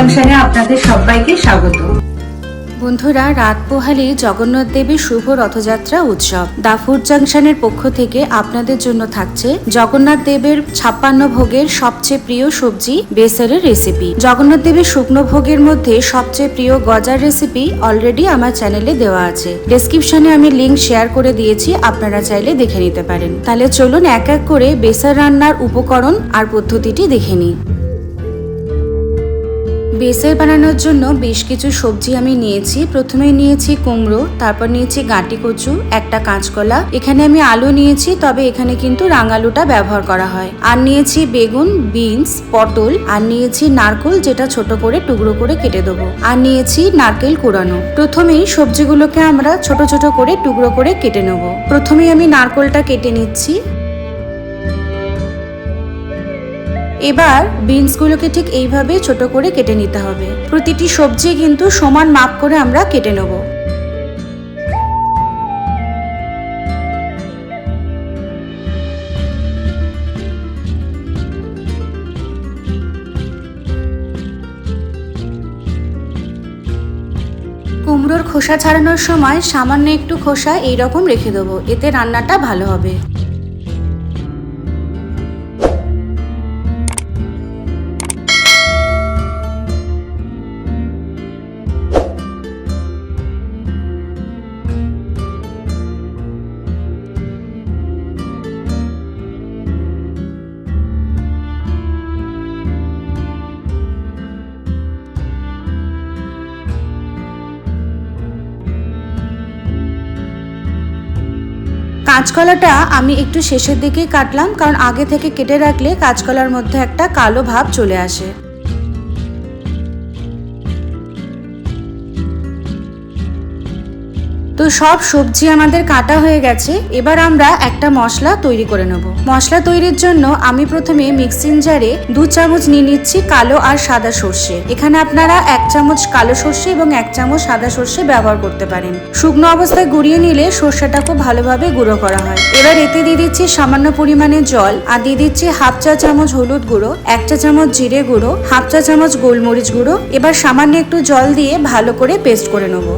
জাংশনে আপনাদের সবাইকে স্বাগত। বন্ধুরা, রাত পোহালে জগন্নাথ দেবের শুভ রথযাত্রা উৎসব। দাফুর জাংশনের পক্ষ থেকে আপনাদের জন্য থাকছে জগন্নাথ দেবের 56 ভোগের সবচেয়ে প্রিয় সবজি বেসেলের রেসিপি। জগন্নাথ দেবের শুকনো ভোগের মধ্যে সবচেয়ে প্রিয় গজার রেসিপি অলরেডি আমার চ্যানেলে দেওয়া আছে। ডেসক্রিপশনে আমি লিংক শেয়ার করে দিয়েছি, আপনারা চাইলে দেখে নিতে পারেন। তাহলে চলুন এক এক করে বেসার রান্নার উপকরণ আর পদ্ধতিটি দেখে নিই। বেসেল বানানোর জন্য বেশ কিছু সবজি আমি নিয়েছি। প্রথমে নিয়েছি কুমড়ো, তারপর নিয়েছি গাঁটি কচু, একটা কাঁচকলা, এখানে আমি আলু নিয়েছি, তবে এখানে কিন্তু রাঙালুটা ব্যবহার করা হয়। আর নিয়েছি বেগুন, বিনস, পটল, আর নিয়েছি নারকেল, যেটা ছোট করে টুকরো করে কেটে দেবো, আর নিয়েছি নারকেল কুড়ানো। প্রথমেই সবজিগুলোকে আমরা ছোট ছোট করে টুকরো করে কেটে নেব। প্রথমেই আমি নারকেলটা কেটে নিচ্ছি। এবার বিনসগুলোকে ঠিক এইভাবে ছোট করে কেটে নিতে হবে। প্রতিটি সবজি কিন্তু সমান মাপ করে আমরা কেটে নেব। কুমড়োর খোসা ছাড়ানোর সময় সামান্য একটু খোসা এইরকম রেখে দেবো, এতে রান্নাটা ভালো হবে। কাঁচকলাটা আমি একটু শেষের দিকেই কাটলাম, কারণ আগে থেকে কেটে রাখলে কাঁচকলার মধ্যে একটা কালো ভাব চলে আসে। তো সব সবজি আমাদের কাটা হয়ে গেছে। এবার আমরা একটা মশলা তৈরি করে নেব। মশলা তৈরির জন্য আমি প্রথমে মিক্সিং জারে 2 চামচ নিয়ে নিচ্ছি কালো আর সাদা সর্ষে। এখানে আপনারা 1 চামচ কালো সর্ষে এবং 1 চামচ সাদা সর্ষে ব্যবহার করতে পারেন। শুকনো অবস্থায় গুঁড়িয়ে নিলে সর্ষেটা খুব ভালোভাবে গুঁড়ো করা হয়। এবার এতে দিয়ে দিচ্ছি সামান্য পরিমাণে জল, আর দিয়ে দিচ্ছি 1/2 চা চামচ হলুদ গুঁড়ো, 1 চা চামচ জিরে গুঁড়ো, 1/2 চা চামচ গোলমরিচ গুঁড়ো। এবার সামান্য একটু জল দিয়ে ভালো করে পেস্ট করে নেব।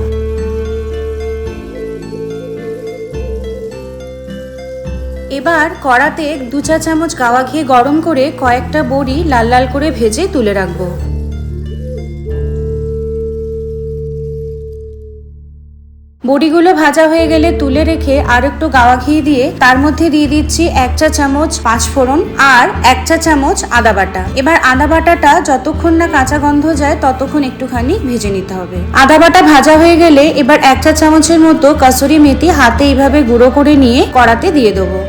এবার কড়াতে 2 চা চামচ গাওয়া ঘি গরম করে কয়েকটা বড়ি লাল লাল করে ভেজে তুলে রাখবো। বড়িগুলো ভাজা হয়ে গেলে তুলে রেখে আর একটু গাওয়া ঘি দিয়ে তার মধ্যে দিয়ে দিচ্ছি 1 চা চামচ 5 ফোড়ন আর 1 চা চামচ আদা বাটা। এবার আদা বাটাটা যতক্ষণ না কাঁচা গন্ধ যায় ততক্ষণ একটুখানি ভেজে নিতে হবে। আদা বাটা ভাজা হয়ে গেলে এবার 1 চা চামচের মতো কাসুরি মেথি হাতে এইভাবে গুঁড়ো করে নিয়ে কড়াতে দিয়ে দেবো।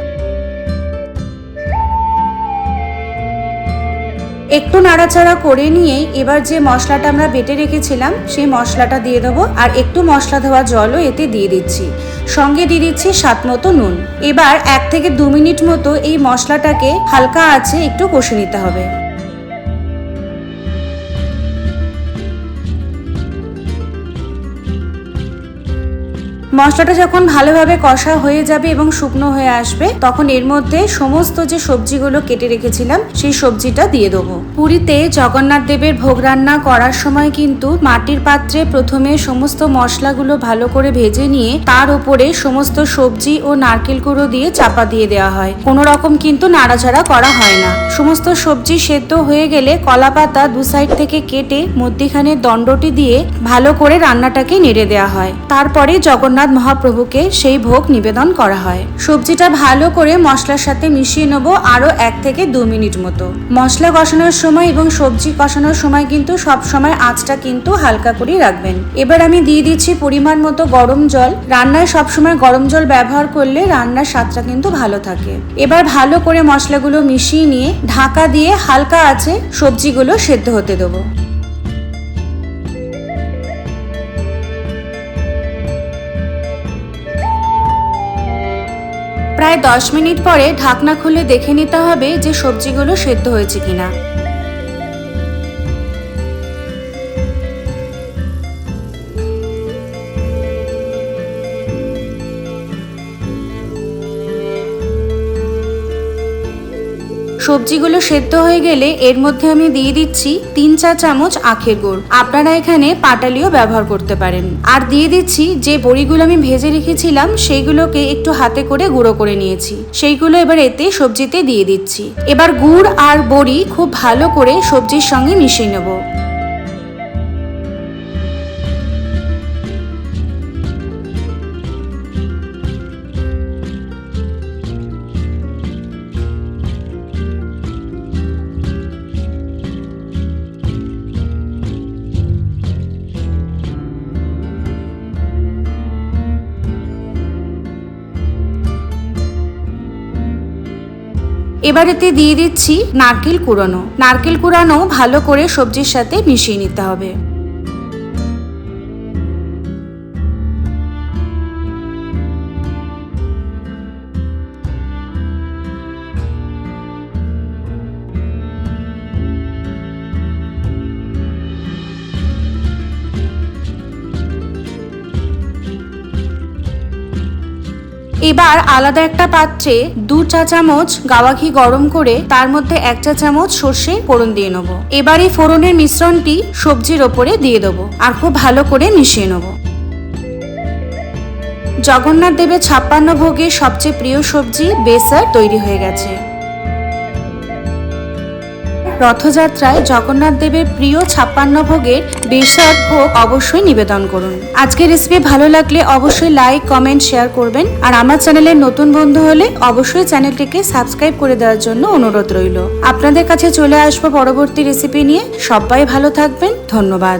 একটু নাড়াচাড়া করে নিয়ে এবার যে মশলাটা আমরা বেটে রেখেছিলাম সেই মশলাটা দিয়ে দেবো, আর একটু মশলা ধোয়া জলও এতে দিয়ে দিচ্ছি। সঙ্গে দিয়ে দিচ্ছি স্বাদ মতো নুন। এবার 1 থেকে 2 মিনিট মতো এই মশলাটাকে হালকা আঁচে একটু কষে নিতে হবে। মশলাটা যখন ভালোভাবে কষা হয়ে যাবে এবং শুকনো হয়ে আসবে, তখন এর মধ্যে সমস্ত যে সবজিগুলো কেটে রেখেছিলাম সেই সবজিটা দিয়ে দেবো। পুরীতে জগন্নাথ দেবের ভোগ রান্না করার সময় কিন্তু মাটির পাত্রে প্রথমে সমস্ত মশলাগুলো ভালো করে ভেজে নিয়ে তার উপরে সমস্ত সবজি ও নারকেল কুড়ো দিয়ে চাপা দিয়ে দেওয়া হয়। কোনো রকম কিন্তু নাড়াচাড়া করা হয় না। সমস্ত সবজি সেদ্ধ হয়ে গেলে কলা পাতা 2 সাইড থেকে কেটে মধ্যিখানে দণ্ডটি দিয়ে ভালো করে রান্নাটাকে নেড়ে দেওয়া হয়। তারপরে জগন্নাথ মহাপ্রভুকে সেই ভোগ নিবেদন করা হয়। সবজিটা ভালো করে মশলার সাথে মিশিয়ে নেবো আরো 1 থেকে 2 মিনিট মতো। মশলা কষানোর সময় এবং সবজি কষানোর সময় কিন্তু সব সময় আঁচটা কিন্তু হালকা করে রাখবেন। এবার আমি দিয়ে দিচ্ছি পরিমাণ মতো গরম জল। রান্নায় সবসময় গরম জল ব্যবহার করলে রান্নার স্বাদটা কিন্তু ভালো থাকে। এবার ভালো করে মশলাগুলো মিশিয়ে নিয়ে ঢাকা দিয়ে হালকা আঁচে সবজিগুলো সেদ্ধ হতে দেবো। প্রায় 10 মিনিট পরে ঢাকনা খুলে দেখে নিতে হবে যে সবজিগুলো সেদ্ধ হয়েছে কিনা। সবজিগুলো সেদ্ধ হয়ে গেলে এর মধ্যে আমি দিয়ে দিচ্ছি 3-4 চামচ আখের গুড়। আপনারা এখানে পাটালিও ব্যবহার করতে পারেন। আর দিয়ে দিচ্ছি যে বড়িগুলো আমি ভেজে রেখেছিলাম সেইগুলোকে একটু হাতে করে গুঁড়ো করে নিয়েছি, সেইগুলো এবার এতে সবজিতে দিয়ে দিচ্ছি। এবার গুড় আর বড়ি খুব ভালো করে সবজির সঙ্গে মিশিয়ে নেব। এবার এতে দিয়ে দিচ্ছি নারকেল কুড়ানো। নারকেল কুড়ানো ভালো করে সবজির সাথে মিশিয়ে নিতে হবে। এবার আলাদা একটা পাত্রে 2 চা চামচ গাওয়া ঘি গরম করে তার মধ্যে 1 চা চামচ সর্ষে ফোড়ন দিয়ে নেব। এবার এই ফোড়নের মিশ্রণটি সবজির ওপরে দিয়ে দেবো আর খুব ভালো করে মিশিয়ে নেব। জগন্নাথ দেবের 56 ভোগের সবচেয়ে প্রিয় সবজি বেসার তৈরি হয়ে গেছে। রথযাত্রায় জগন্নাথ দেবের প্রিয় 56 ভোগের বেসার ভোগ অবশ্যই নিবেদন করুন। আজকের রেসিপি ভালো লাগলে অবশ্যই লাইক, কমেন্ট, শেয়ার করবেন। আর আমার চ্যানেলের নতুন বন্ধু হলে অবশ্যই চ্যানেলটিকে সাবস্ক্রাইব করে দেওয়ার জন্য অনুরোধ রইল। আপনাদের কাছে চলে আসবো পরবর্তী রেসিপি নিয়ে। সবাই ভালো থাকবেন। ধন্যবাদ।